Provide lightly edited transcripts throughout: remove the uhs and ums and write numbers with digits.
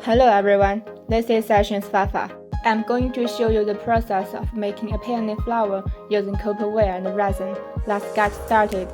Hello everyone, this is Sessions Fafa. I'm going to show you the process of making a peony flower using copper wire and resin. Let's get started.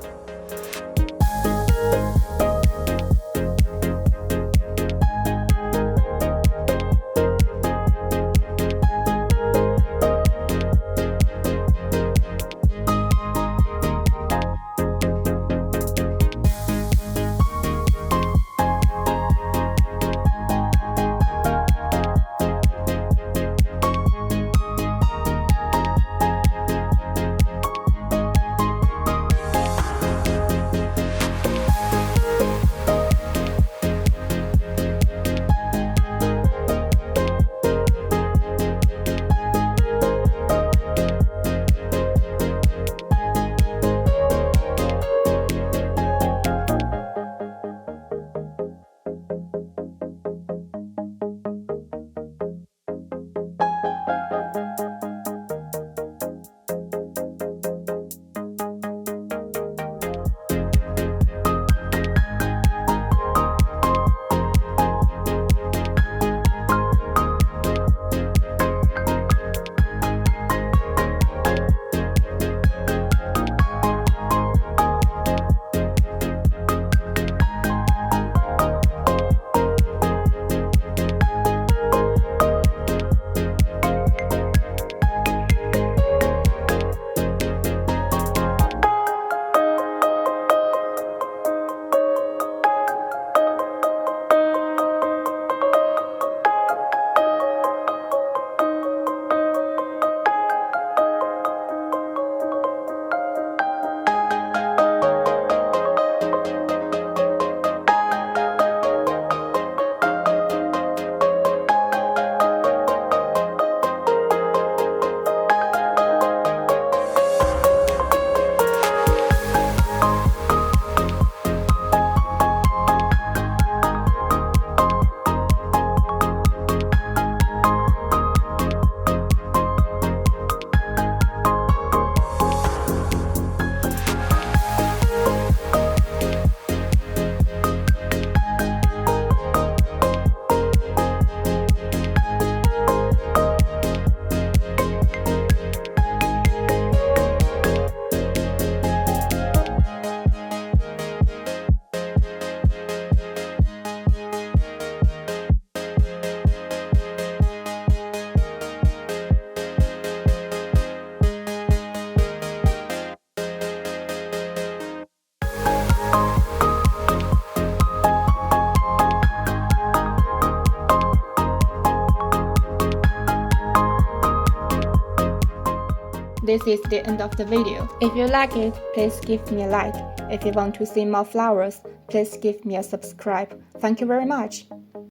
This is the end of the video. If you like it, please give me a like. If you want to see more flowers, please give me a subscribe. Thank you very much.